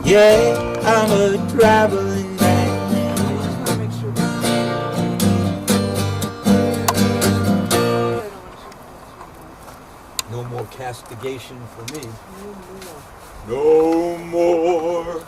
Yeah, I'm a traveling man. No more castigation for me. No more.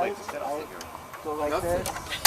side, right? Go like this.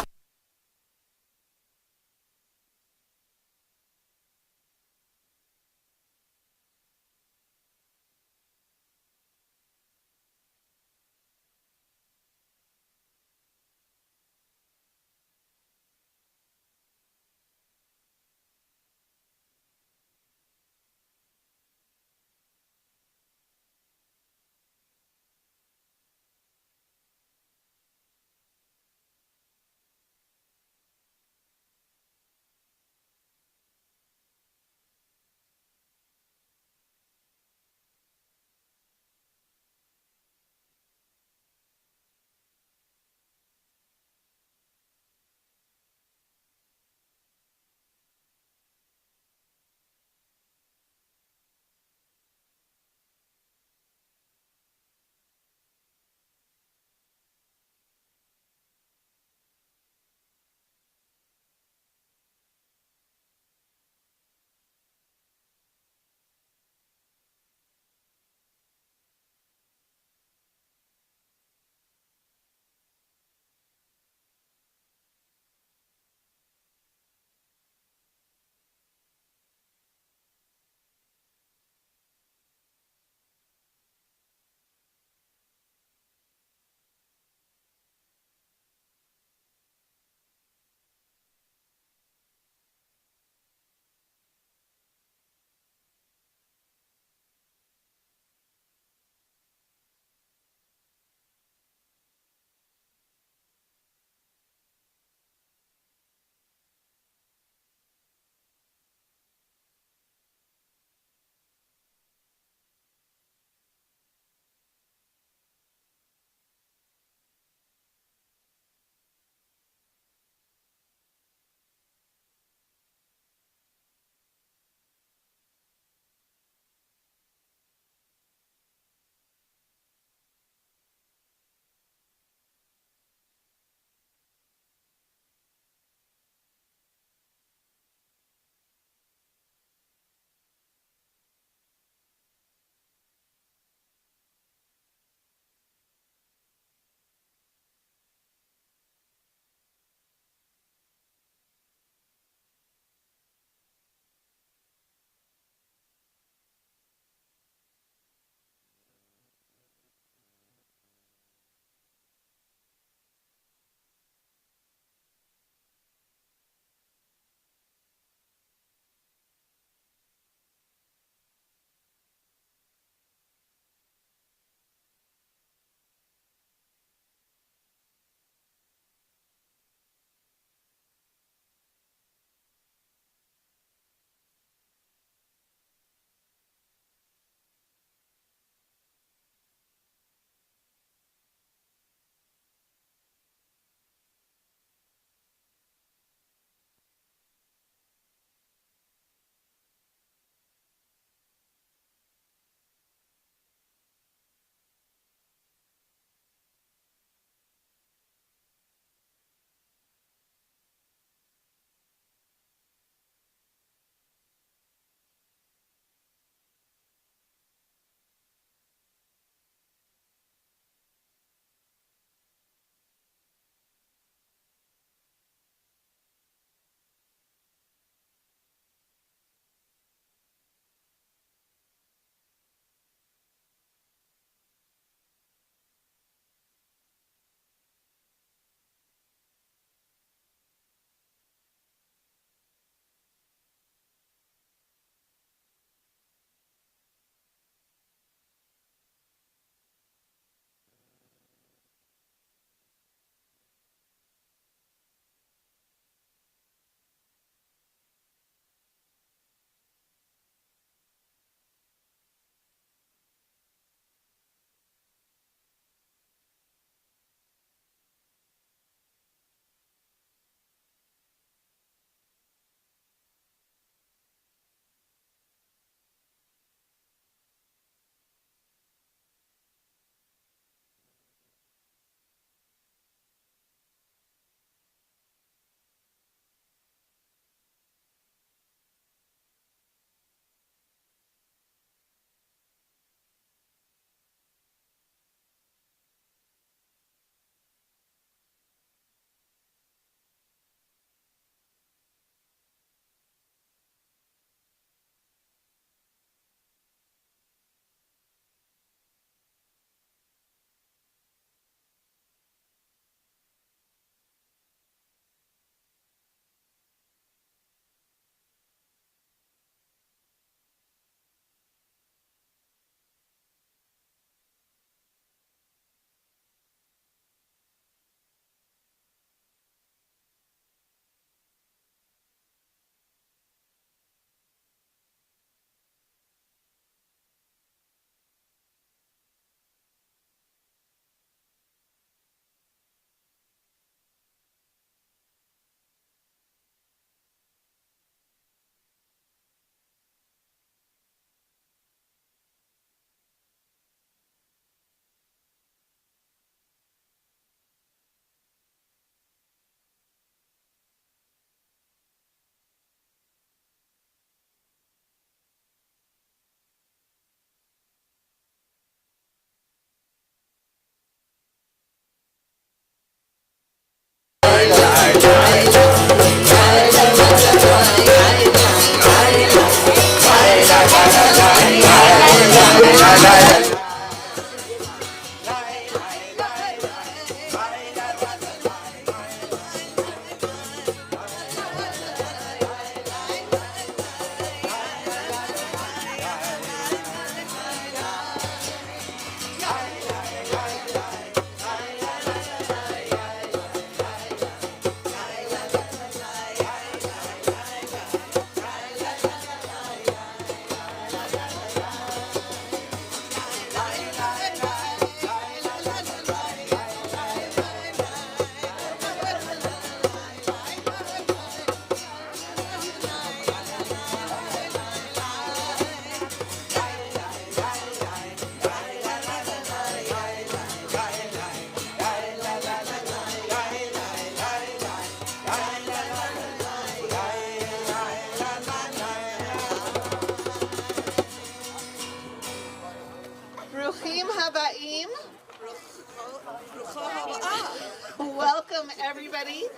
Welcome, everybody,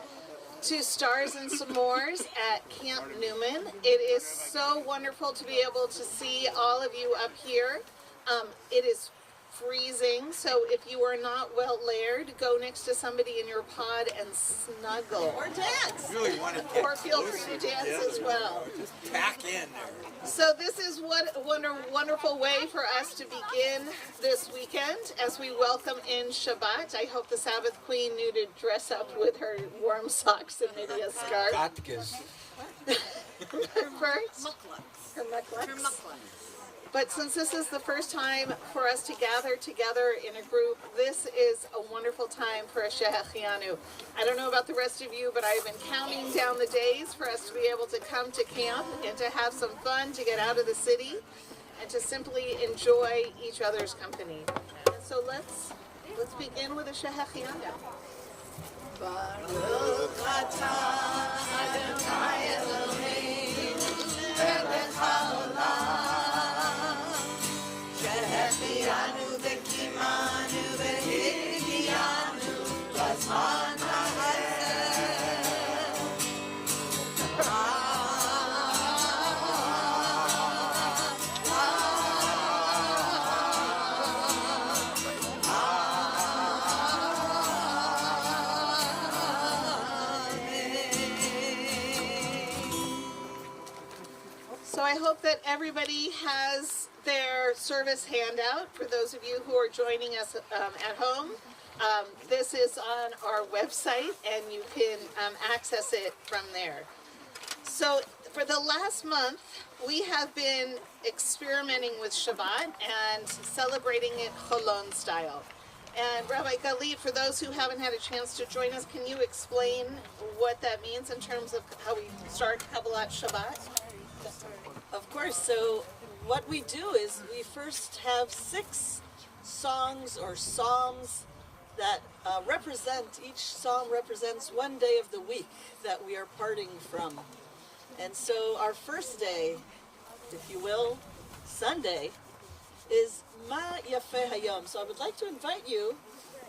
to Stars and S'mores at Camp Newman. It is so wonderful to be able to see all of you up here. It is freezing, so if you are not well layered, go next to somebody in your pod and snuggle. Or dance. Really want to get Or feel free to dance as well. Just pack in there. So this is what a wonderful way for us to begin this weekend as we welcome in Shabbat. I hope the Sabbath Queen knew to dress up with her warm socks and maybe a scarf. Katkes. First, her muklaks. But since this is the first time for us to gather together in a group, this is a wonderful time for a Shehechianu. I don't know about the rest of you, but I've been counting down the days for us to be able to come to camp and to have some fun, to get out of the city, and to simply enjoy each other's company. And so let's begin with a Shehechianu. Baruch atah Adonai Eloheinu melech haolam. Shehechianu v'kimanu v'higianu b'zman So I hope that everybody has their service handout for those of you who are joining us at home. This is on our website and you can access it from there. So for the last month, we have been experimenting with Shabbat and celebrating it Cholon style. And Rabbi Galit, for those who haven't had a chance to join us, can you explain what that means in terms of how we start Kabbalat Shabbat? Of course. So what we do is we first have 6 songs or psalms that each psalm represents one day of the week that we are parting from. And so our first day, if you will, Sunday, is Ma Yafeh Hayom. So I would like to invite you,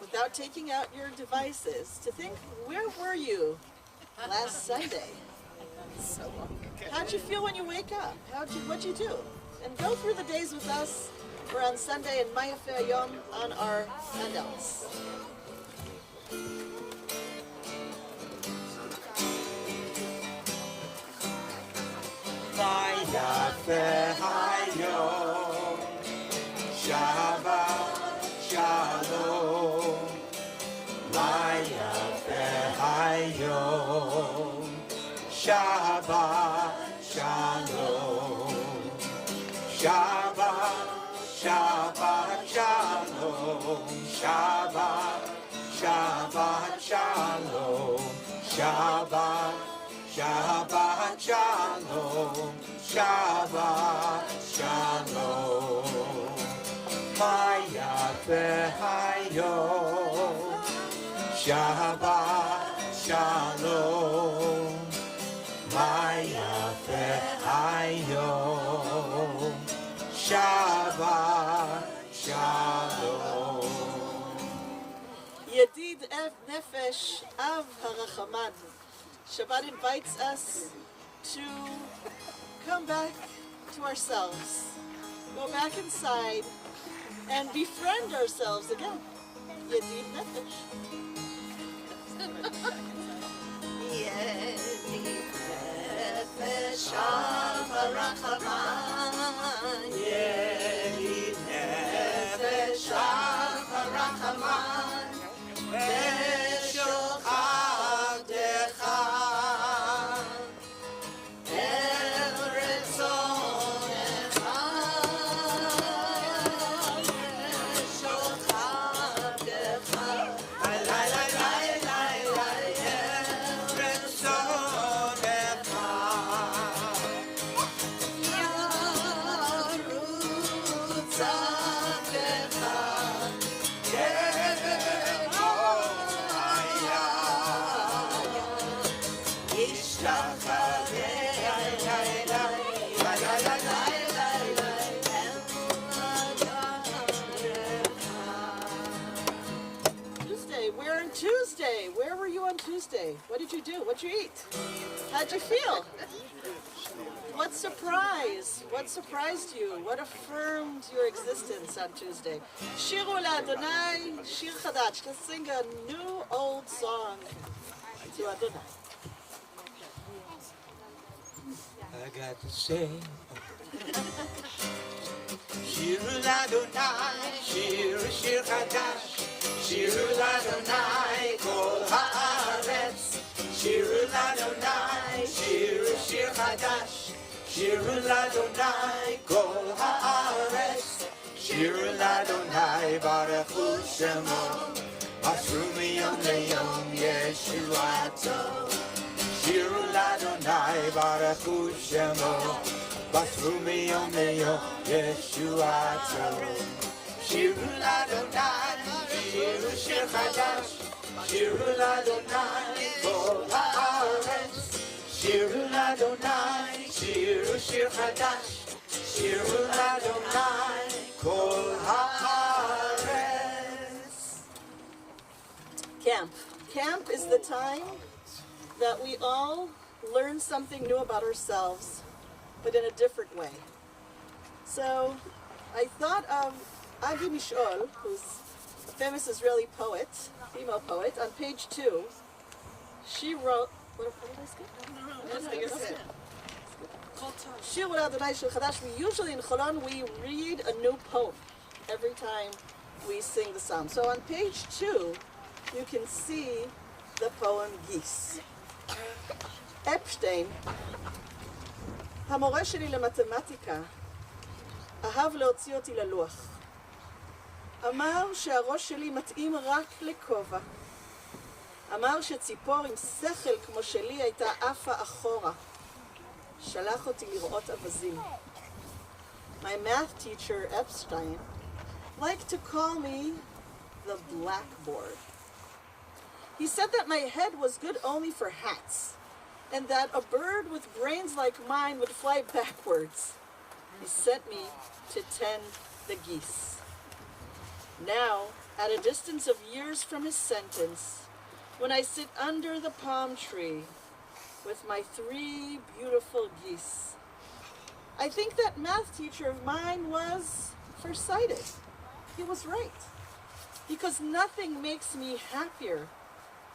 without taking out your devices, to think, where were you last Sunday? So long ago. How'd you feel when you wake up? What'd you do? And go through the days with us. We're on Sunday and Ma Yafeh Hayom on our handouts. Ma Yafeh Hayom, Shabbat Shalom. Ma Yafeh Hayom, Shabbat Shalom. Shabbat, Shabbat Shalom. Shabbat, Shabbat Shalom. Shabbat, Shabbat Shalom. Shabbat Shalom. Ma Yafeh Hayom, Shabbat Shalom. Ma Yafeh Hayom, Shabbat Shalom. Yedid Nefesh Av Harachaman. Shabbat invites us to come back to ourselves, go back inside, and befriend ourselves again. Yedid Nefesh. Yedid Nefesh Av Harachaman. Yedid Nefesh Av Harachaman. Beshochadecha. on Tuesday? What did you do? What'd you eat? How'd you feel? What surprise? What surprised you? What affirmed your existence on Tuesday? Shiru Adonai, Shir Chadash. Let's sing a new old song to Adonai. I got to say, Shir Adonai, Shir Shir Chadash, Shir Adonai, Kol Haaretz, Shir Adonai, Shir Shir Chadash, Shir Adonai, Kol Haaretz, Shir Adonai, Baruch Hu Shemo, Masru Miyom Leyom Yeshuato. Shir Adonai, Baruch Hu Shemo, Basru Miyom Leyom Yeshuato. Shir Adonai, Shir Shir Chadash, Shir Adonai, Kol Haaretz, Shir Adonai, Shir Shir Chadash, Shir Adonai, Kol Haaretz. Camp. Camp is the time that we all learn something new about ourselves, but in a different way. So I thought of Agi Mishol, who's a famous Israeli poet, female poet, on page 2. She wrote, what did I skip? Shir Adonai Shel Chadash. We usually in Cholon, we read a new poem every time we sing the psalm. So on page 2, you can see the poem Geese. אפשטיין, המורה שלי למתמטיקה, אהב להוציא אותי ללוח. אמר שהראש שלי מתאים רק לכובע. אמר שציפור עם שכל כמו שלי הייתה עפה אחורה. שלח אותי לראות אבזים. My math teacher, Epstein, liked to call me the blackboard. He said that my head was good only for hats, and that a bird with brains like mine would fly backwards. He sent me to tend the geese. Now, at a distance of years from his sentence, when I sit under the palm tree with my 3 beautiful geese, I think that math teacher of mine was farsighted. He was right, because nothing makes me happier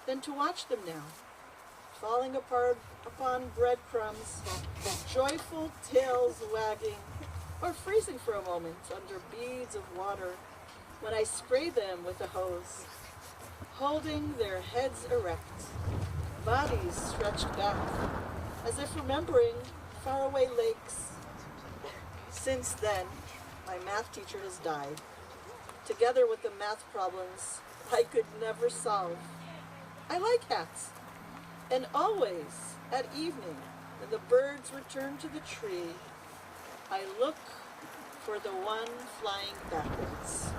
than to watch them now, falling apart upon breadcrumbs, joyful tails wagging, or freezing for a moment under beads of water when I spray them with a hose, holding their heads erect, bodies stretched back, as if remembering faraway lakes. Since then, my math teacher has died, together with the math problems I could never solve. I like hats. And always, at evening, when the birds return to the tree, I look for the one flying backwards.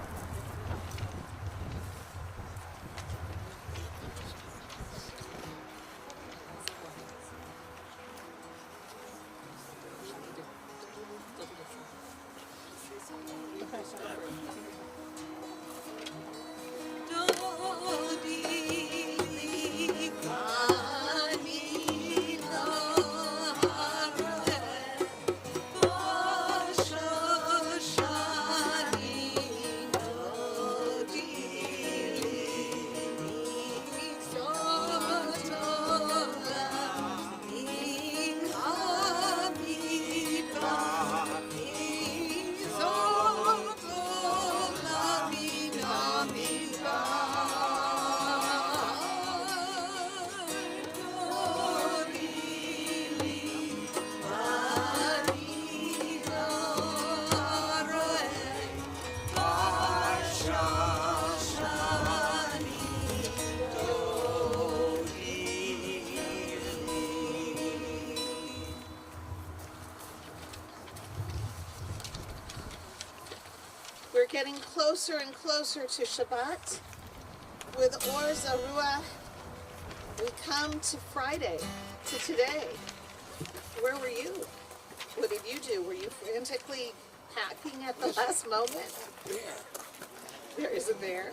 We're getting closer and closer to Shabbat. With Or Zaruah, we come to Friday, to today. Where were you? What did you do? Were you frantically packing at the last moment? There is a bear.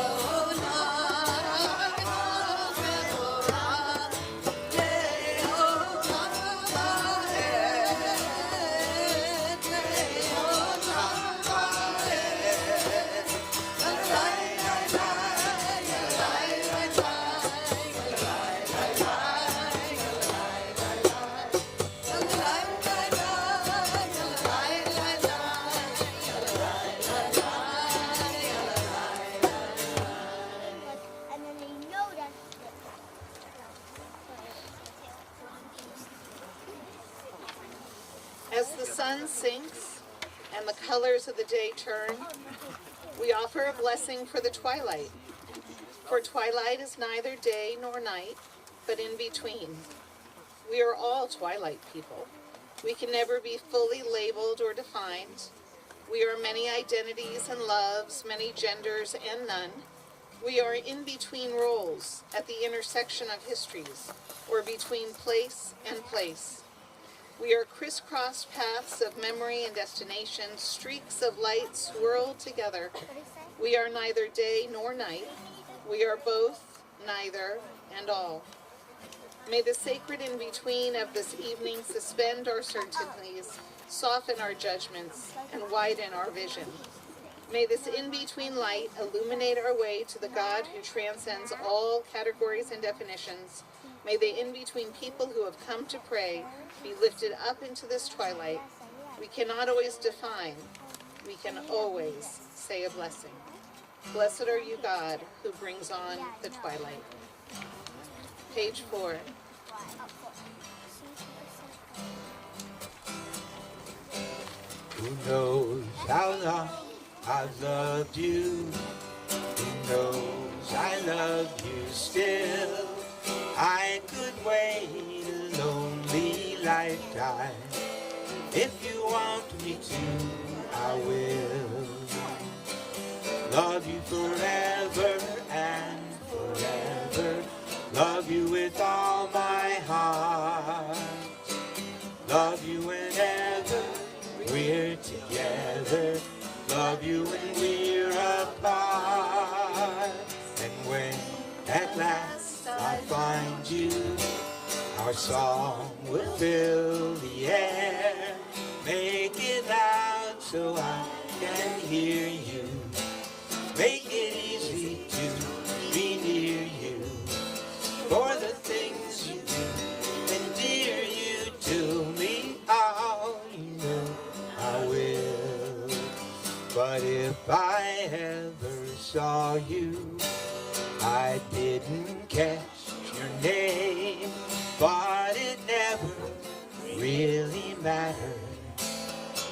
As the sun sinks and the colors of the day turn, we offer a blessing for the twilight. For twilight is neither day nor night, but in between. We are all twilight people. We can never be fully labeled or defined. We are many identities and loves, many genders and none. We are in between roles, at the intersection of histories, or between place and place. We are crisscrossed paths of memory and destination, streaks of light swirled together. We are neither day nor night. We are both, neither, and all. May the sacred in-between of this evening suspend our certainties, soften our judgments, and widen our vision. May this in-between light illuminate our way to the God who transcends all categories and definitions. May the in-between people who have come to pray be lifted up into this twilight. We cannot always define. We can always say a blessing. Blessed are you, God, who brings on the twilight. Page 4. Who knows how long I've loved you? Who knows I love you still? I could wait a lonely lifetime. If you want me to, I will. Love you forever and forever. Love you with all my heart. Love you whenever we're together. Love you when we're apart. And when at last I find you, our song will fill the air. Make it loud so I can hear you. Make it easy to be near you. For the things you do, endear you to me. Oh, you know I will. But if I ever saw you, I didn't catch your name. But it never really mattered.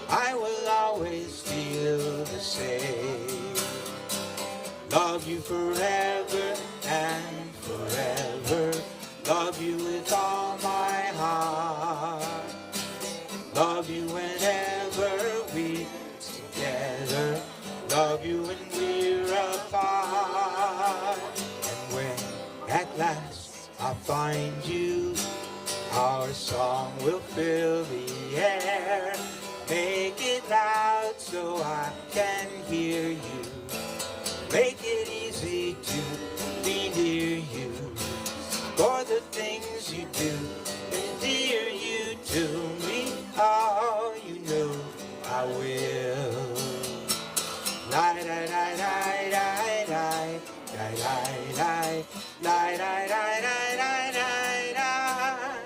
I will always feel the same. Love you forever and forever. Love you with all my heart. Love you whenever we're together. Love you when we're apart. And when at last I find you, our song will fill the air. Make it loud so I can hear you. Make it easy to be near you. For the things you do, endear you to me. Oh, you know I will. Lie, lie, lie, lie, lie, lie, lie, lie, lie, lie, lie, lie, lie, lie, lie.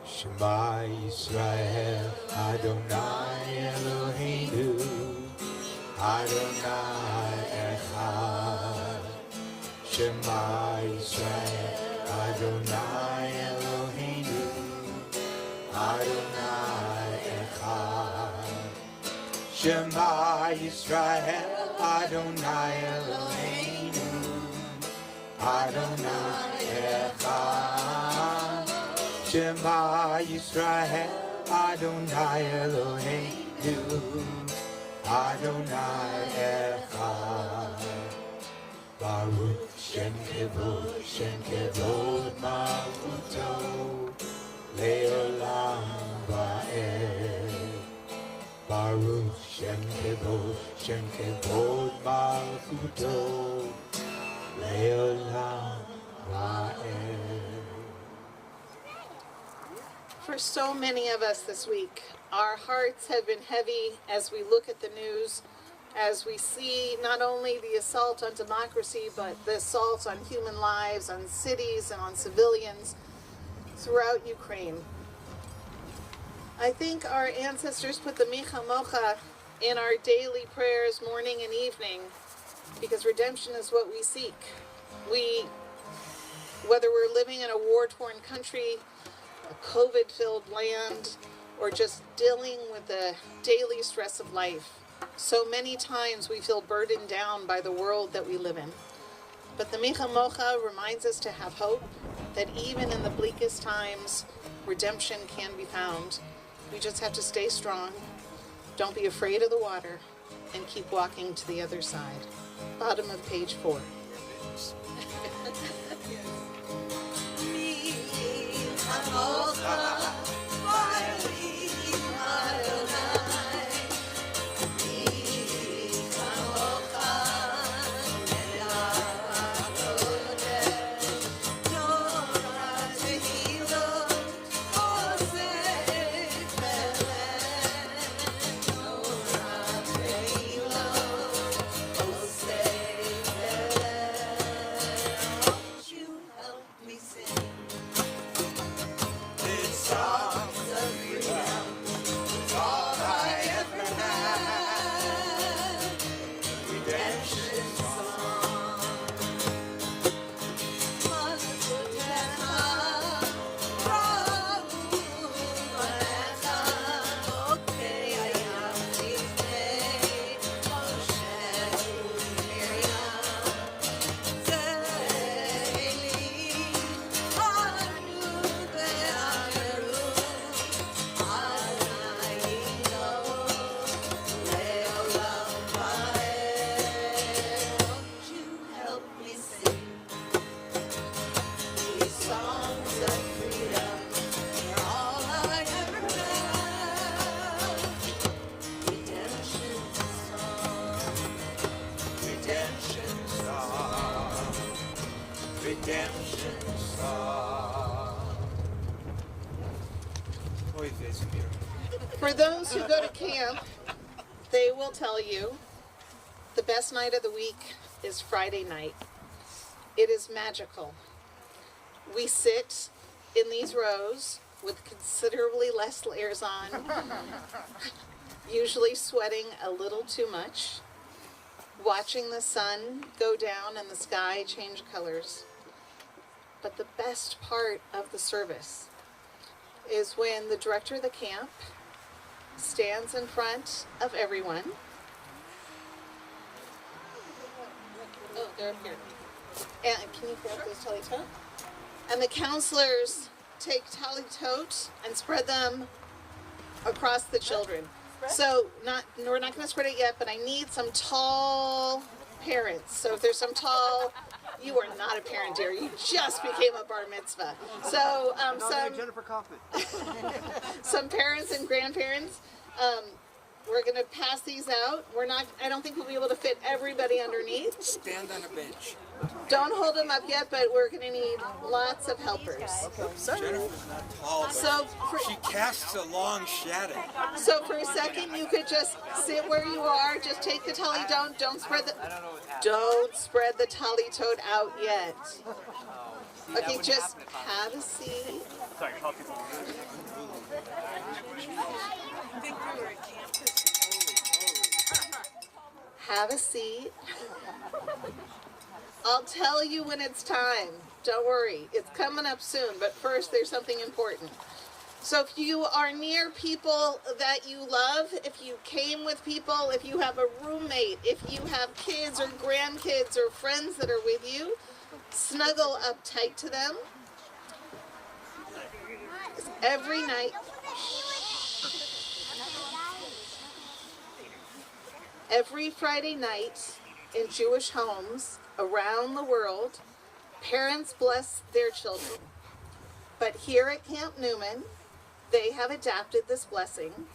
Shema Yisrael, Adonai Eloheinu, Adonai Echad. Shema Yisrael, Adonai Eloheinu, Adonai Echad. Shema Yisrael, Adonai Eloheinu, Adonai Echad. Shema Yisrael, Adonai Eloheinu, Adonai Echad. Baruch Shem Kevod Malchuto Leolam Va'ed. Baruch Shem Kevod Malchuto Leolam Va'ed. For so many of us this week, our hearts have been heavy as we look at the news, as we see not only the assault on democracy, but the assaults on human lives, on cities, and on civilians throughout Ukraine. I think our ancestors put the Micha Mocha in our daily prayers morning and evening because redemption is what we seek. We Whether we're living in a war-torn country, a COVID-filled land, or just dealing with the daily stress of life, so many times we feel burdened down by the world that we live in. But the Micha Mocha reminds us to have hope, that even in the bleakest times, redemption can be found. We just have to stay strong, don't be afraid of the water, and keep walking to the other side. Bottom of page 4. Redemption song. For those who go to camp, they will tell you the best night of the week is Friday night. It is magical. We sit in these rows with considerably less layers on, usually sweating a little too much, watching the sun go down and the sky change colors. But the best part of the service is when the director of the camp stands in front of everyone. Oh, they're up here. And can you grab those talitot? And the counselors take talitot and spread them across the children. So we're not going to spread it yet, but I need some tall parents. So if there's some tall, you are not a parent, dear. You just became a bar mitzvah. So Jennifer Kaufman. some parents and grandparents. We're going to pass these out. I don't think we'll be able to fit everybody underneath. Stand on a bench. Don't hold them up yet, but we're going to need lots of helpers. Jennifer's not tall, but So she casts a long shadow. So for a second, you could just sit where you are. Just take the tali. Don't spread the talitot out yet. Okay, just have a seat. Have a seat. I'll tell you when it's time. Don't worry, it's coming up soon. But first, there's something important. So if you are near people that you love, if you came with people, if you have a roommate, if you have kids or grandkids or friends that are with you, snuggle up tight to them. Every night, every Friday night in Jewish homes around the world, parents bless their children. But here at Camp Newman, they have adapted this blessing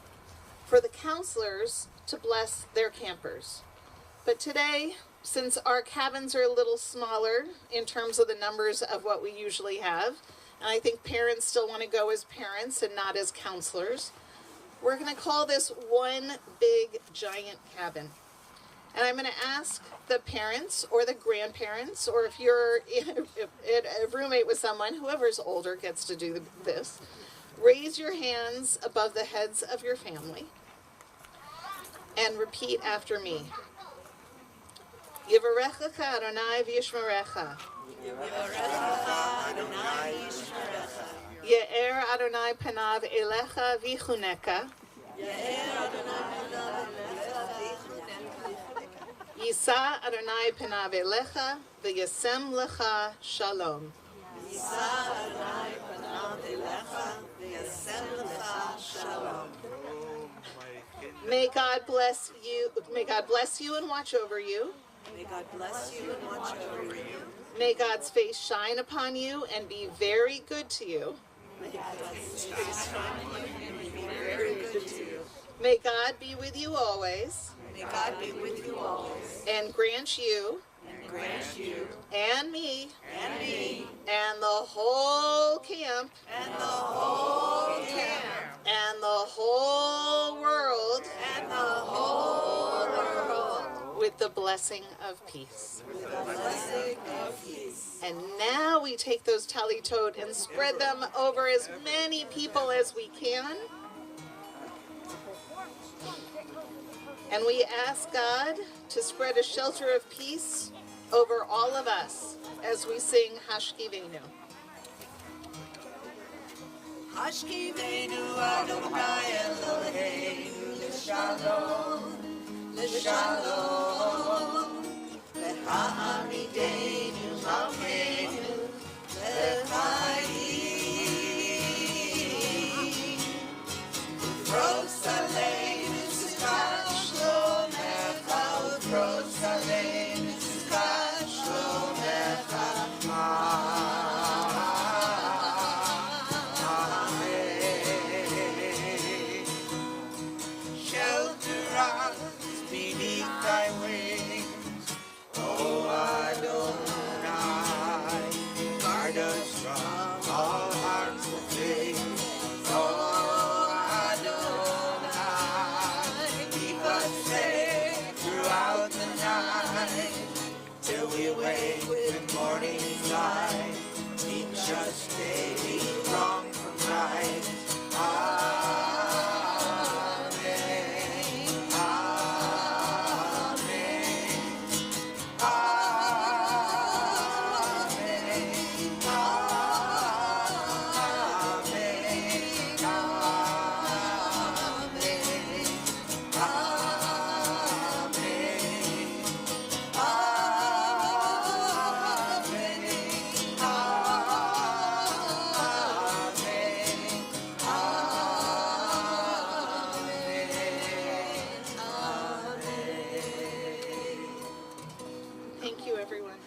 for the counselors to bless their campers. But today, since our cabins are a little smaller in terms of the numbers of what we usually have, and I think parents still want to go as parents and not as counselors, we're going to call this one big giant cabin. And I'm going to ask the parents or the grandparents, or if you're a roommate with someone, whoever's older gets to do this, raise your hands above the heads of your family and repeat after me. Yivarechecha Adonai v'yishmerecha. Ye'er Adonai panav elecha vichuneka. Yisa Adonai panav elecha v'yasem lecha shalom. May God bless you. May God bless you and watch over you. May God bless you and watch over you. May God's face shine upon you and be very good to you. May God's face shine on you and be very good to you. May God be with you always May God be with you always and grant you and grant you and me and me and the whole camp and the whole camp and the whole world and the whole world with the blessing of peace. with the blessing of peace. And now we take those talitot and spread them over as many people as we can. And we ask God to spread a shelter of peace over all of us as we sing Hashkivenu. Hashkivenu Adonai Eloheinu l'shalom, l'shalom, le'ha'amideinu malkeinu, le'chayim, ufros aleinu sukat shlomecha, ufros aleinu sukat shlomecha. Shelter us beneath thy wings, O Adonai. Guard us from all harmful things, O Adonai. Keep us safe throughout the night, till we wake with morning's light. Teach us daily wrong from right. Thank you, everyone.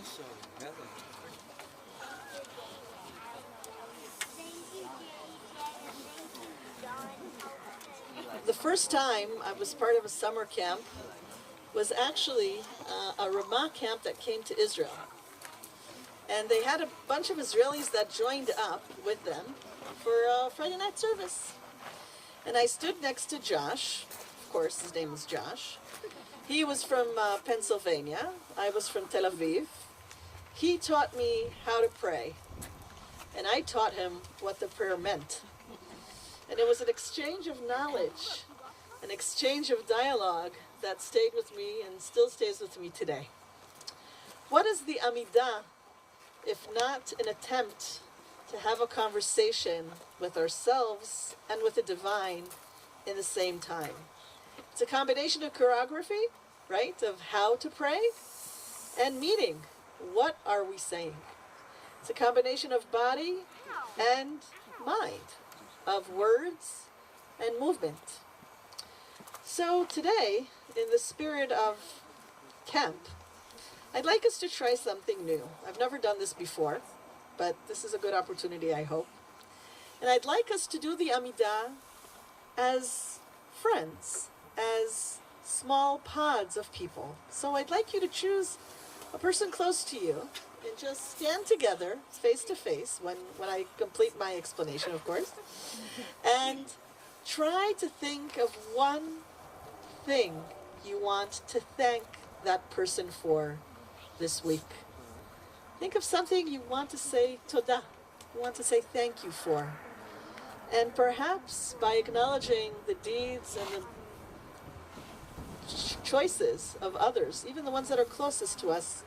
So, Heather. The first time I was part of a summer camp was actually a Ramah camp that came to Israel. And they had a bunch of Israelis that joined up with them for a Friday night service. And I stood next to Josh. Of course, his name is Josh. He was from Pennsylvania. I was from Tel Aviv. He taught me how to pray. And I taught him what the prayer meant. And it was an exchange of knowledge, an exchange of dialogue that stayed with me and still stays with me today. What is the Amidah if not an attempt to have a conversation with ourselves and with the divine in the same time? It's a combination of choreography, right, of how to pray, and meaning. What are we saying? It's a combination of body and mind, of words and movement. So today, in the spirit of camp, I'd like us to try something new. I've never done this before, but this is a good opportunity, I hope. And I'd like us to do the Amidah as friends, as small pods of people. So I'd like you to choose a person close to you and just stand together, face to face, when I complete my explanation, of course, and try to think of one thing you want to thank that person for this week. Think of something you want to say todah, you want to say thank you for. And perhaps by acknowledging the deeds and the choices of others, even the ones that are closest to us,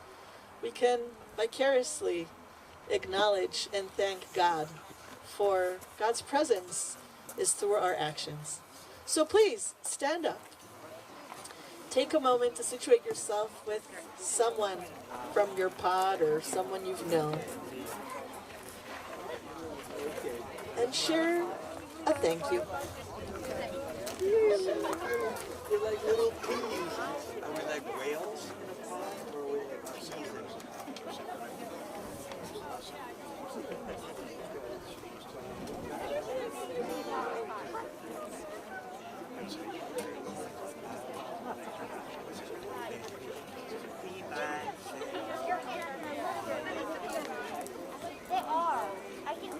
we can vicariously acknowledge and thank God, for God's presence is through our actions. So please stand up. Take a moment to situate yourself with someone from your pod or someone you've known, and share a thank you. We're like little piggies. Are we like whales in a pond, or are we like seasons? They are. I can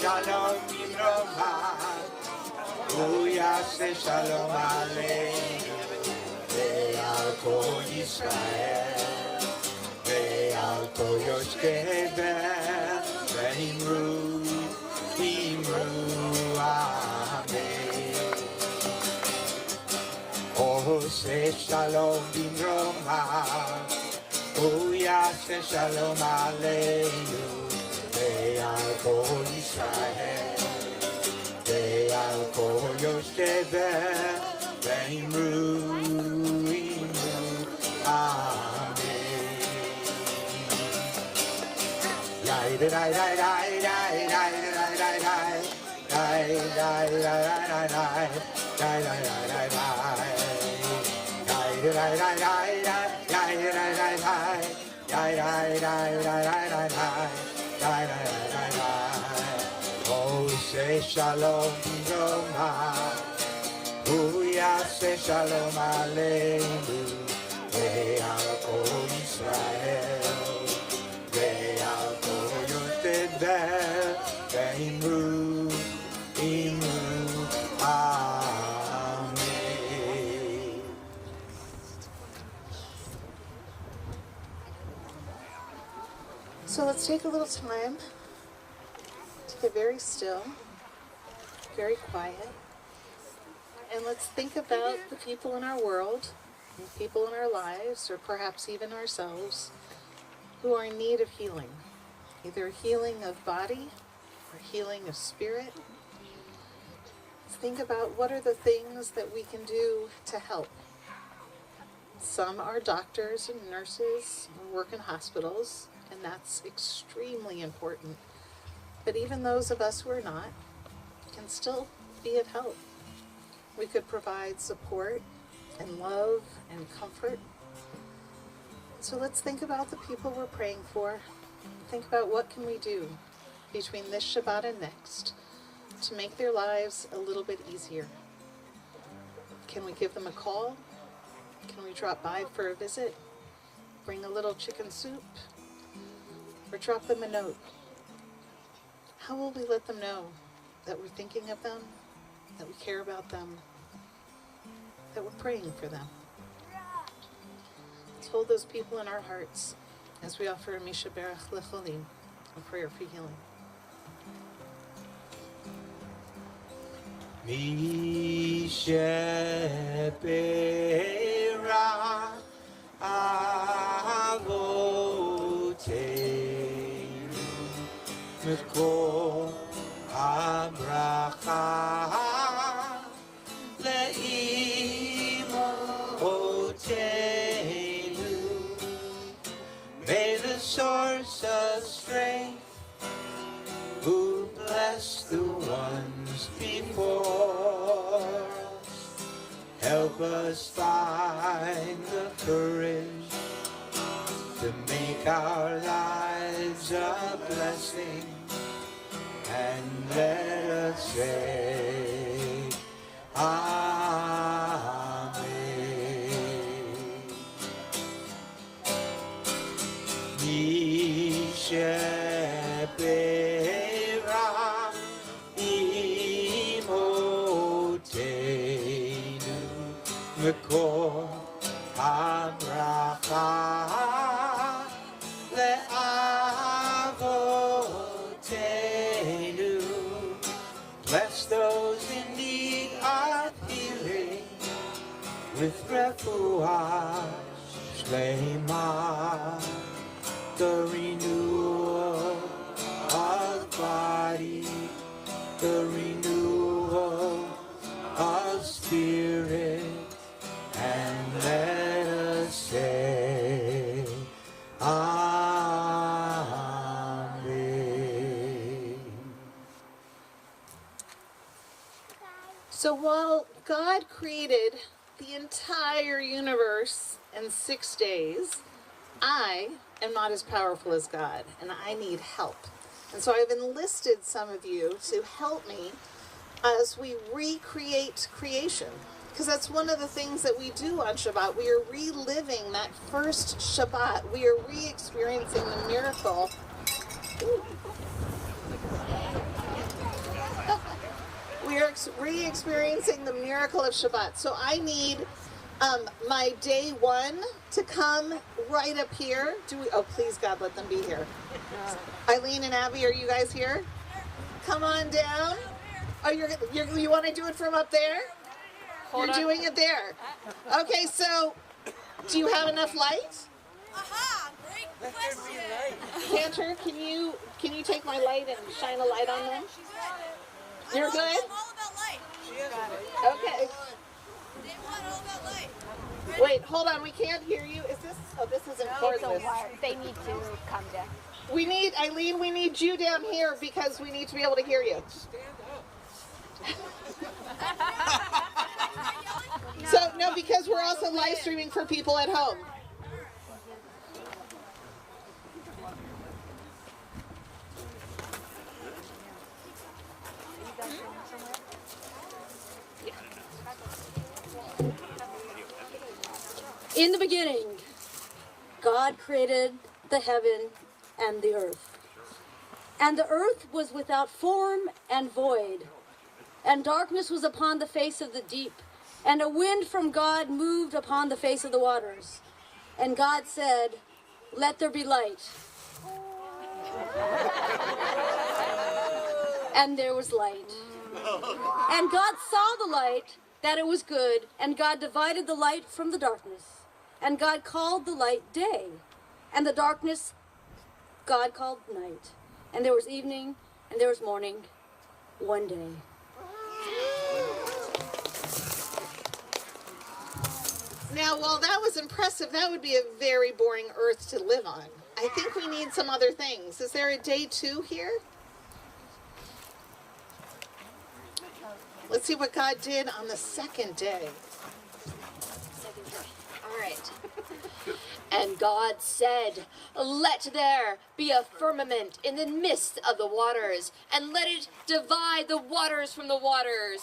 Shalom Imroma, Uyase Shalom Aleinu, Ve'al Kol Yisrael, Ve'al Kol Yoshkei Ben, Ve'imru, Amen. Ose Shalom Imroma, Uyase Shalom Aleinu, Ve'al Kol Yisrael, Ve'al Kol Yoshkei Ve'imru, Amen. Yai da da da da da da da Oh, say shalom Roma, say shalom aleinu, ve'al kol Yisrael, ve'al kol Yotedel, ve'imru, amen. So let's take a little time to get very still, very quiet, and let's think about the people in our world, and people in our lives, or perhaps even ourselves, who are in need of healing, either healing of body or healing of spirit. Let's think about what are the things that we can do to help. Some are doctors and nurses who work in hospitals, and that's extremely important. But even those of us who are not can still be of help. We could provide support and love and comfort. So let's think about the people we're praying for. Think about what can we do between this Shabbat and next to make their lives a little bit easier. Can we give them a call? Can we drop by for a visit? Bring a little chicken soup? Or drop them a note? How will we let them know that we're thinking of them, that we care about them, that we're praying for them? hold those people in our hearts as we offer a Misha Berach Lecholim, a prayer for healing. Misha Berach Avoteinu Mikol HaBracha Le'imotenu. May the source of strength who bless the ones before us help us find the courage to make our lives a blessing, and let us say Amen. Misha Berach Imotenu Mikol HaBracha Le'avotenu. Bless those in need of healing with refuah shlema, the renewal of body, the renewal of spirit, and let us say Amen. So while God created the entire universe in 6 days, I am not as powerful as God, and I need help. And so I've enlisted some of you to help me as we recreate creation. Because that's one of the things that we do on Shabbat. We are reliving that first Shabbat. We are re-experiencing the miracle. We are re-experiencing the miracle of Shabbat. So I need my day one to come right up here. Oh, please, God, let them be here. Eileen and Abby, are you guys here? Come on down. Oh, you want to do it from up there? You're doing it there. Okay, so do you have enough light? Aha! Great question. Cantor, can you take my light and shine a light on them? You're good? I'm all about light. Okay. Day one, all about light. Wait, hold on. We can't hear you. Is this? Oh, this isn't cordless. They need to come down. We need, Eileen, we need you down here because we need to be able to hear you. So, no, because we're also live streaming for people at home. In the beginning, God created the heaven and the earth. And the earth was without form and void, and darkness was upon the face of the deep, and a wind from God moved upon the face of the waters. And God said, "Let there be light." And there was light. And God saw the light, that it was good, and God divided the light from the darkness. And God called the light day, and the darkness God called night. And there was evening, and there was morning, one day. Now, while that was impressive, that would be a very boring earth to live on. I think we need some other things. Is there a day 2 here? Let's see what God did on the second day. All right. And God said, "Let there be a firmament in the midst of the waters, and let it divide the waters from the waters."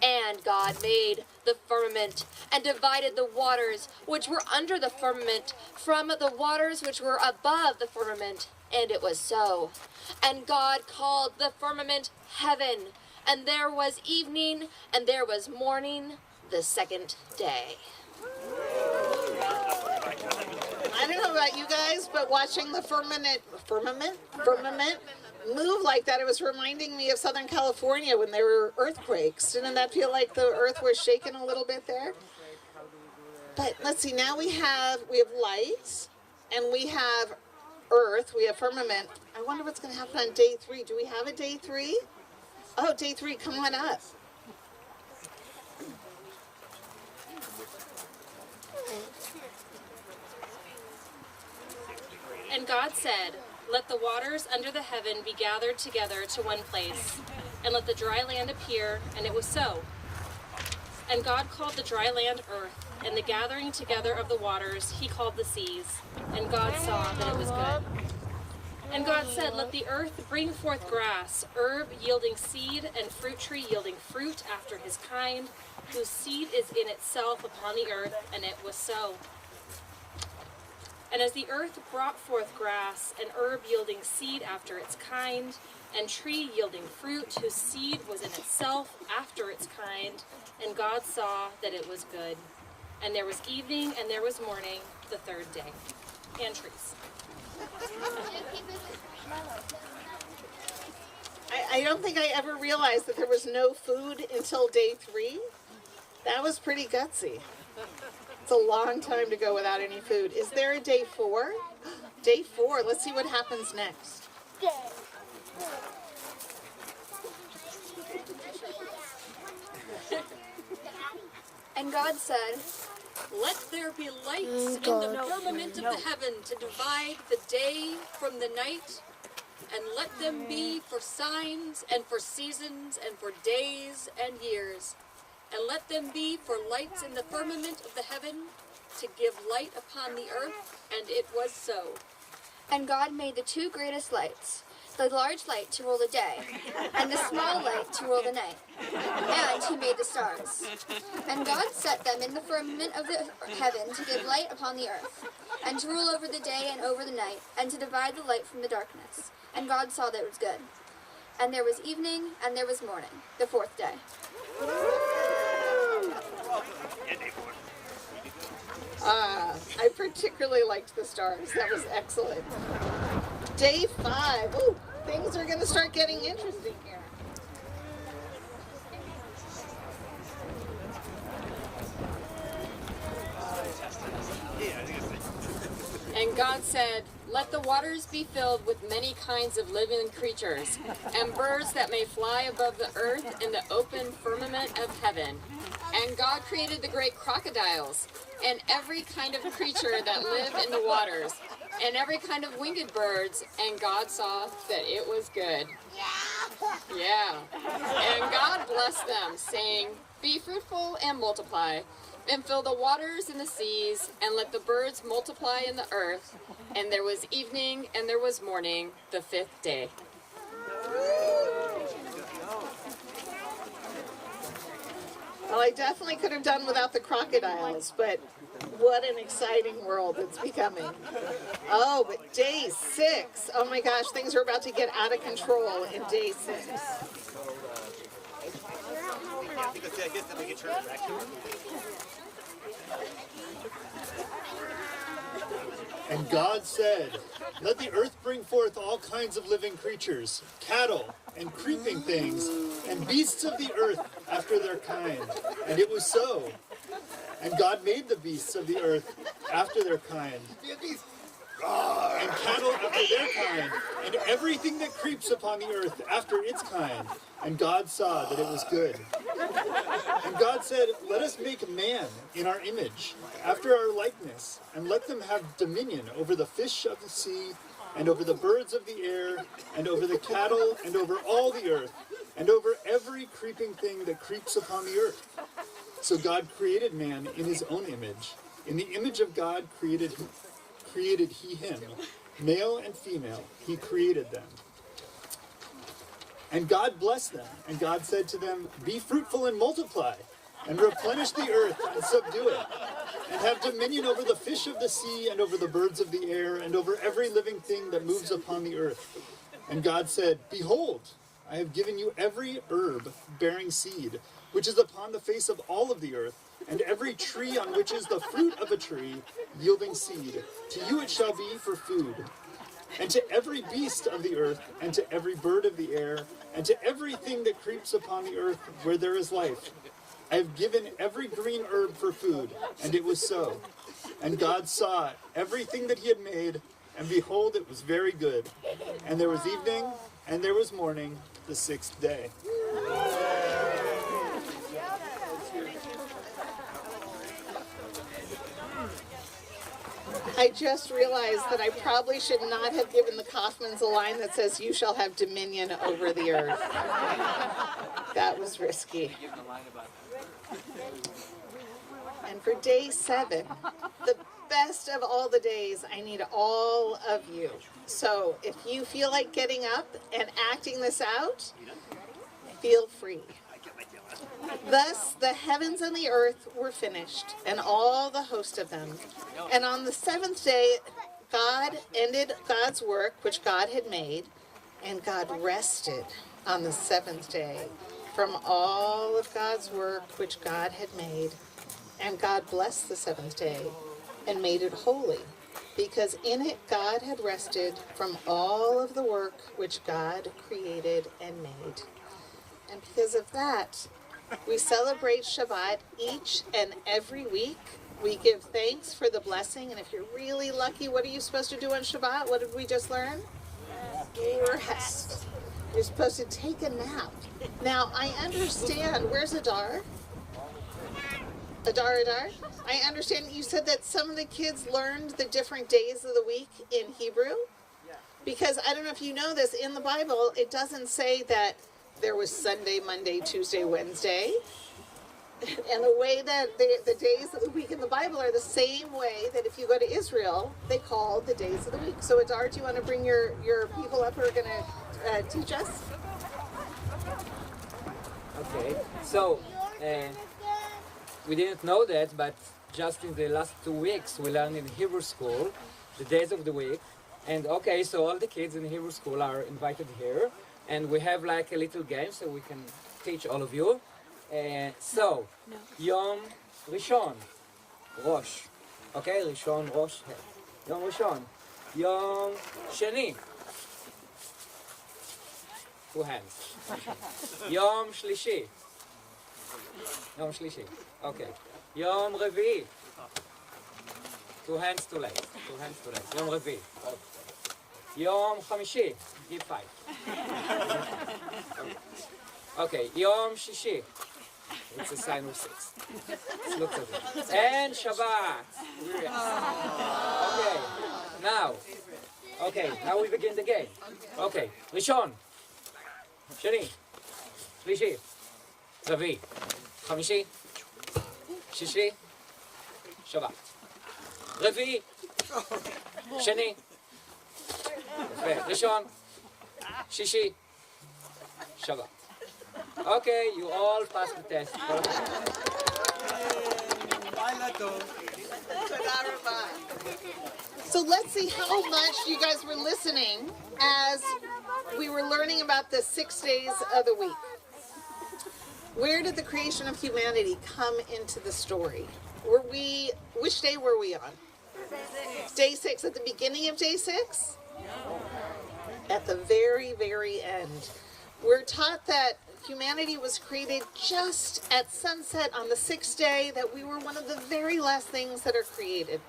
And God made the firmament and divided the waters which were under the firmament from the waters which were above the firmament. And it was so. And God called the firmament heaven. And there was evening, and there was morning, the second day. I don't know about you guys, but watching the firmament move like that, it was reminding me of Southern California when there were earthquakes. Didn't that feel like the earth was shaking a little bit there? But let's see, now we have light, and we have earth, we have firmament. I wonder what's going to happen on day 3. Do we have a day 3? Oh, day 3, come on up. And God said, "Let the waters under the heaven be gathered together to one place, and let the dry land appear," and it was so. And God called the dry land earth, and the gathering together of the waters he called the seas. And God saw that it was good. And God said, "Let the earth bring forth grass, herb yielding seed, and fruit tree yielding fruit after his kind, whose seed is in itself upon the earth," and it was so. And as the earth brought forth grass, and herb yielding seed after its kind, and tree yielding fruit, whose seed was in itself after its kind, and God saw that it was good. And there was evening, and there was morning, the 3rd day. And trees. I don't think I ever realized that there was no food until day 3. That was pretty gutsy. It's a long time to go without any food. Is there a day 4? Day 4, let's see what happens next. And God said, "Let there be lights in the firmament of the heaven to divide the day from the night, and let them be for signs and for seasons and for days and years. And let them be for lights in the firmament of the heaven to give light upon the earth," and it was so. And God made the 2 greatest lights, the large light to rule the day, and the small light to rule the night. And he made the stars. And God set them in the firmament of the heaven to give light upon the earth, and to rule over the day and over the night, and to divide the light from the darkness. And God saw that it was good. And there was evening, and there was morning, the 4th day. I particularly liked the stars. That was excellent. Day 5. Ooh, things are going to start getting interesting here. And God said, "Let the waters be filled with many kinds of living creatures, and birds that may fly above the earth in the open firmament of heaven." And God created the great crocodiles, and every kind of creature that live in the waters, and every kind of winged birds, and God saw that it was good. Yeah. And God blessed them, saying, "Be fruitful and multiply, and fill the waters and the seas, and let the birds multiply in the earth." And there was evening, and there was morning, the 5th day. Well, I definitely could have done without the crocodiles, but what an exciting world it's becoming. Oh, but day 6. Oh my gosh, things are about to get out of control in day 6. And God said, "Let the earth bring forth all kinds of living creatures, cattle and creeping things, and beasts of the earth after their kind." And it was so. And God made the beasts of the earth after their kind, and cattle after their kind, and everything that creeps upon the earth after its kind. And God saw that it was good. And God said, "Let us make man in our image, after our likeness, and let them have dominion over the fish of the sea, and over the birds of the air, and over the cattle, and over all the earth, and over every creeping thing that creeps upon the earth." So God created man in his own image. In the image of God created he him. Male and female, he created them. And God blessed them, and God said to them, "Be fruitful and multiply, and replenish the earth and subdue it, and have dominion over the fish of the sea, and over the birds of the air, and over every living thing that moves upon the earth." And God said, "Behold, I have given you every herb bearing seed, which is upon the face of all of the earth, and every tree on which is the fruit of a tree, yielding seed. To you it shall be for food. And to every beast of the earth, and to every bird of the air, and to everything that creeps upon the earth where there is life, I have given every green herb for food. And it was so. And God saw everything that he had made, and behold, it was very good. And there was evening, and there was morning, the sixth day. I just realized that I probably should not have given the Kaufmans a line that says, "You shall have dominion over the earth." That was risky. And for day 7, the best of all the days, I need all of you. So if you feel like getting up and acting this out, feel free. Thus the heavens and the earth were finished, and all the host of them. And on the 7th day, God ended God's work which God had made, and God rested on the 7th day from all of God's work which God had made. And God blessed the 7th day and made it holy, because in it God had rested from all of the work which God created and made. And because of that, we celebrate Shabbat each and every week. We give thanks for the blessing, and if you're really lucky, what are you supposed to do on Shabbat? What did we just learn? Rest. You're supposed to take a nap. Now, I understand, where's Adar? Adar? I understand you said that some of the kids learned the different days of the week in Hebrew. Because I don't know if you know this, in the Bible, it doesn't say that there was Sunday, Monday, Tuesday, Wednesday. And the way that the days of the week in the Bible are the same way that if you go to Israel, they call the days of the week. So Adar, do you want to bring your people up who are going to teach us? Okay, so we didn't know that, but just in the last 2 weeks we learned in Hebrew school the days of the week. And okay, so all the kids in Hebrew school are invited here, and we have like a little game so we can teach all of you. So, Yom Rishon, Rosh. Okay, Rishon, Rosh, Yom Rishon. Yom Sheni. 2 hands. Yom Shlishi. Yom Shlishi. Okay. Yom Revi. 2 hands, 2 legs. 2 hands, 2 legs. Yom Revi. Yom Chamishi. Give 5. Okay. Yom Shishi. It's a sign of 6. Let's look at it. And Shabbat. Okay. Now we begin the game. Okay. Rishon. Sheni. Shlishi. Revi. Chamishi. Shishi. Shabbat. Revi. Sheni. Rishon. Shishi. Shabbat. Okay, you all passed the test. So let's see how much you guys were listening as we were learning about the 6 days of the week. Where did the creation of humanity come into the story? Which day were we on? Day 6. At the beginning of day 6? At the very, very end. We're taught that humanity was created just at sunset on the 6th day, that we were one of the very last things that are created.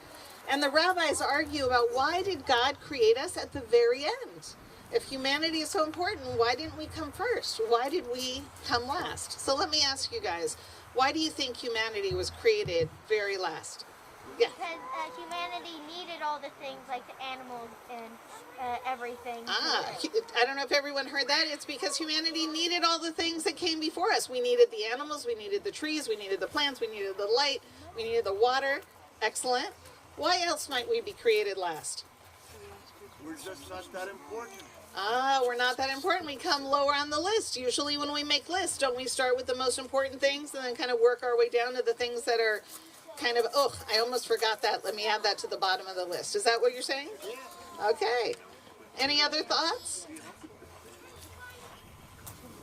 And the rabbis argue about, why did God create us at the very end? If humanity is so important, why didn't we come first? Why did we come last? So let me ask you guys, why do you think humanity was created very last? Yeah. Because humanity needed all the things like the animals and everything. I don't know if everyone heard that. It's because humanity needed all the things that came before us. We needed the animals, we needed the trees, we needed the plants, we needed the light, we needed the water. Excellent. Why else might we be created last? We're just not that important. We're not that important. We come lower on the list. Usually when we make lists, don't we start with the most important things and then kind of work our way down to the things that are kind of, oh, I almost forgot that. Let me add that to the bottom of the list. Is that what you're saying? Okay. Any other thoughts?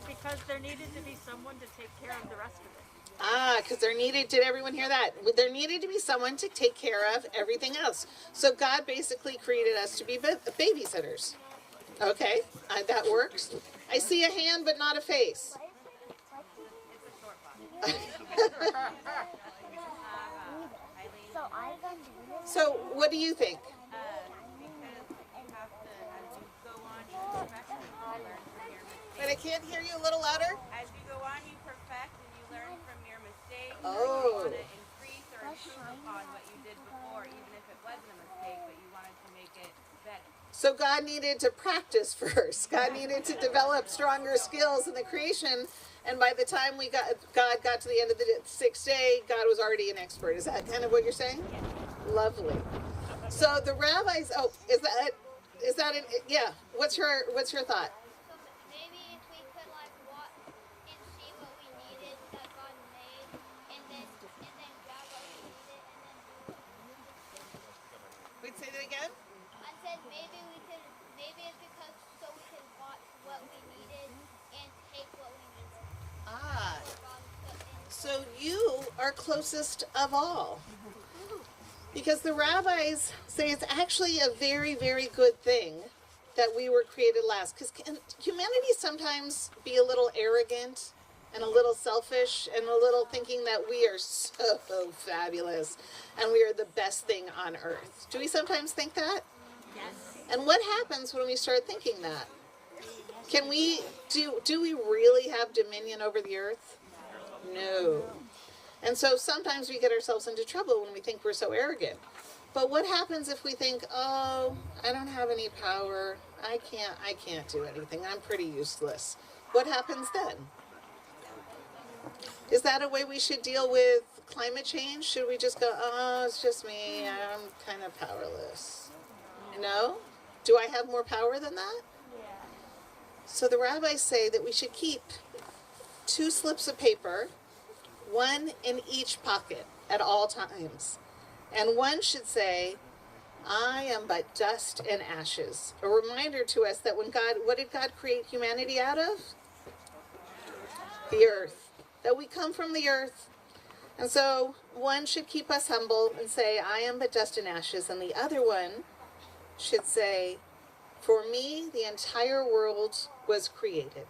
Because there needed to be someone to take care of the rest of it. Because there needed, did everyone hear that? There needed to be someone to take care of everything else. So God basically created us to be babysitters. Okay, that works. I see a hand but not a face. So what do you think? But I can't hear you a little louder. As you go on, you perfect and you learn from your mistakes. Oh. You want to increase or improve upon what you did before, even if it wasn't a mistake, but you wanted to make it better. So God needed to practice first. God needed to develop stronger skills in the creation. And by the time God got to the end of the sixth day, God was already an expert. Is that kind of what you're saying? Lovely. So the rabbis. Oh, is that an, yeah? What's your thought? Maybe if we could like watch and see what we needed that God made, and then grab what we needed and then do it. Wait, say that again. I said maybe it's because so we can watch what we needed and take what we needed. So you are closest of all. Because the rabbis say it's actually a very, very good thing that we were created last. Because can humanity sometimes be a little arrogant and a little selfish and a little thinking that we are so fabulous and we are the best thing on earth? Do we sometimes think that? Yes. And what happens when we start thinking that? Can we, do we really have dominion over the earth? No. And so sometimes we get ourselves into trouble when we think we're so arrogant. But what happens if we think, oh, I don't have any power. I can't do anything. I'm pretty useless. What happens then? Is that a way we should deal with climate change? Should we just go, oh, it's just me. I'm kind of powerless. No? Do I have more power than that? So the rabbis say that we should keep 2 slips of paper, one in each pocket at all times. And one should say, I am but dust and ashes. A reminder to us that what did God create humanity out of? The earth. That we come from the earth. And so one should keep us humble and say, I am but dust and ashes. And the other one should say, for me, the entire world was created.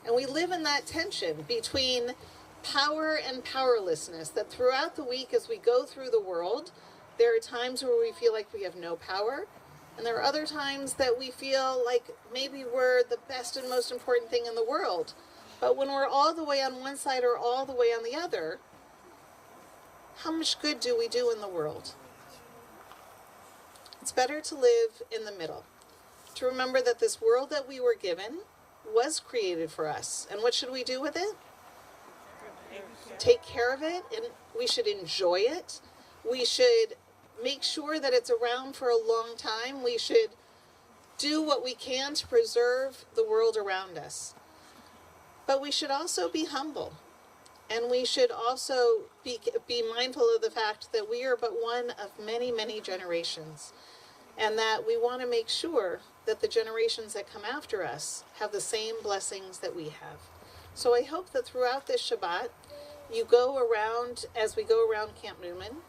And we live in that tension between power and powerlessness, that throughout the week as we go through the world, there are times where we feel like we have no power, and there are other times that we feel like maybe we're the best and most important thing in the world. But when we're all the way on one side or all the way on the other, how much good do we do in the world? It's better to live in the middle, to remember that this world that we were given was created for us. And what should we do with it? Take care of it, and we should enjoy it. We should make sure that it's around for a long time. We should do what we can to preserve the world around us. But we should also be humble. And we should also be mindful of the fact that we are but one of many, many generations. And that we want to make sure that the generations that come after us have the same blessings that we have. So I hope that throughout this Shabbat, you go around, as we go around Camp Newman,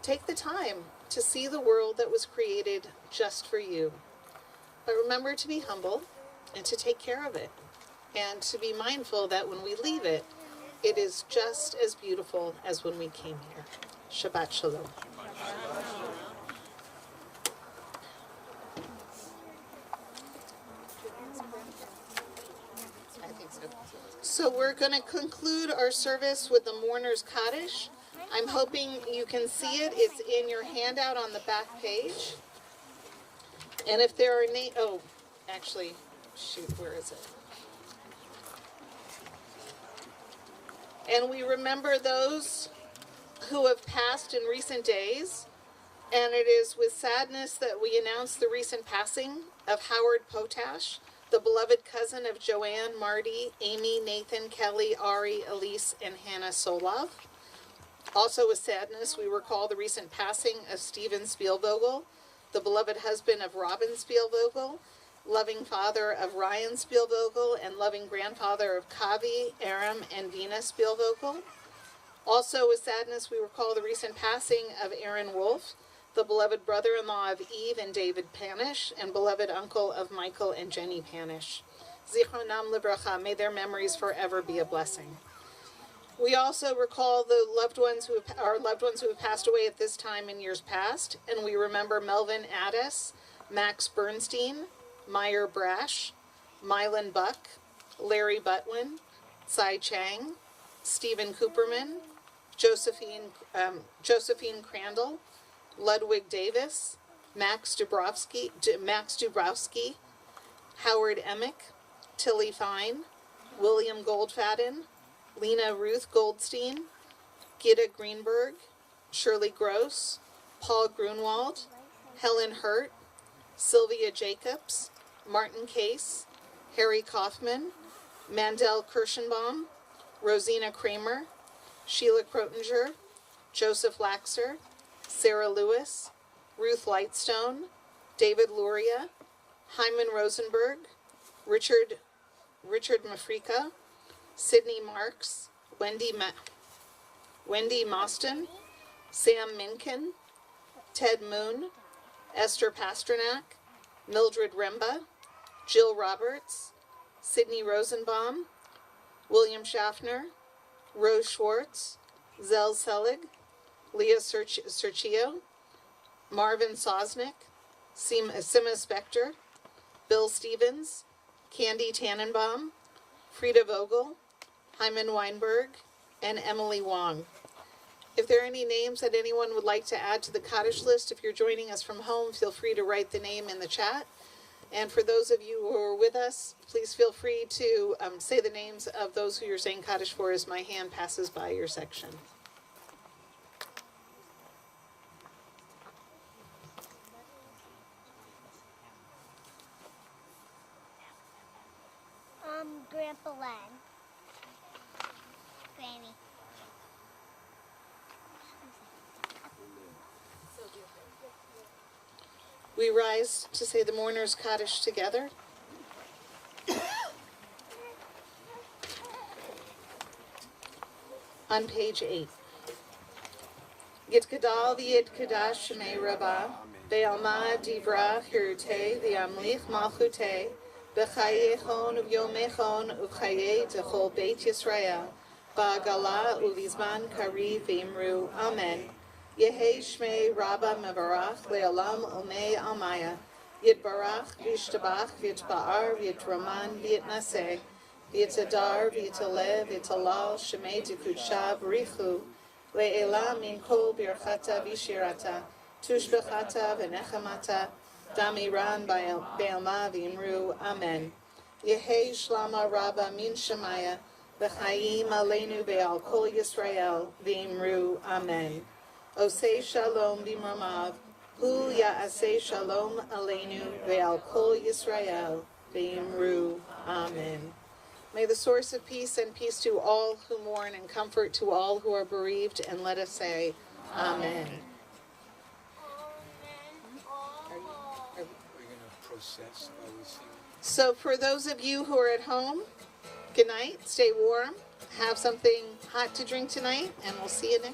take the time to see the world that was created just for you. But remember to be humble and to take care of it. And to be mindful that when we leave it, it is just as beautiful as when we came here. Shabbat Shalom. So we're going to conclude our service with the Mourner's Kaddish. I'm hoping you can see it. It's in your handout on the back page. And if there are where is it? And we remember those who have passed in recent days. And it is with sadness that we announce the recent passing of Howard Potash, the beloved cousin of Joanne, Marty, Amy, Nathan, Kelly, Ari, Elise, and Hannah Solov. Also with sadness, we recall the recent passing of Stephen Spielvogel, the beloved husband of Robin Spielvogel, loving father of Ryan Spielvogel, and loving grandfather of Kavi, Aram, and Dina Spielvogel. Also, with sadness, we recall the recent passing of Aaron Wolf, the beloved brother-in-law of Eve and David Panish, and beloved uncle of Michael and Jenny Panish. Zichronam livracha, may their memories forever be a blessing. We also recall the our loved ones who have passed away at this time in years past, and we remember Melvin Addis, Max Bernstein, Meyer Brash, Mylan Buck, Larry Butwin, Cy Chang, Stephen Cooperman, Josephine Crandall, Ludwig Davis, Max Dubrovsky, Howard Emick, Tilly Fine, William Goldfaden, Lena Ruth Goldstein, Gitta Greenberg, Shirley Gross, Paul Grunwald, Helen Hurt, Sylvia Jacobs, Martin Case, Harry Kaufman, Mandel Kirschenbaum, Rosina Kramer, Sheila Krotinger, Joseph Laxer, Sarah Lewis, Ruth Lightstone, David Luria, Hyman Rosenberg, Richard Mafrika, Sydney Marks, Wendy Mostyn, Sam Minkin, Ted Moon, Esther Pasternak, Mildred Remba, Jill Roberts, Sydney Rosenbaum, William Schaffner, Rose Schwartz, Zell Selig, Leah Serchio, Marvin Sosnick, Sima Spector, Bill Stevens, Candy Tannenbaum, Frida Vogel, Hyman Weinberg, and Emily Wong. If there are any names that anyone would like to add to the Kaddish list, if you're joining us from home, feel free to write the name in the chat. And for those of you who are with us, please feel free to say the names of those who you're saying Kaddish for as my hand passes by your section. Grandpa Len. Granny. We rise to say the mourners Kaddish together. On page 8. Yitkadal v'yitkadash shemei Rabbah, ve'alma divra hirutei v'yamlich malchutei, b'chayechon u'vyomechon u'chayei techol beit Yisrael, ba'agala u'vizman kariv v'imru, Amen. Yehei shmei Rabba mevarach le'olam umei almaya, yitbarach v'yishtabach v'yitba'ar v'yitraman v'yitnaseh, v'yitadar v'yitaleh v'yitalal shemei tekudsha b'richu, le'elam min kol birchata v'shirata, tushbechata v'nechamata, damiran be'alma v'imru, Amen. Yehei shlama Rabba min shemaya, v'chayim aleinu ve'al kol Yisrael v'imru, Amen. Osei shalom b'mramav, hu ya'asei shalom aleinu ve'al kol Yisrael v'imru, Amen. May the source of peace and peace to all who mourn and comfort to all who are bereaved, and let us say, Amen. Are we going to process while we sing? So for those of you who are at home, good night, stay warm, have something hot to drink tonight, and we'll see you next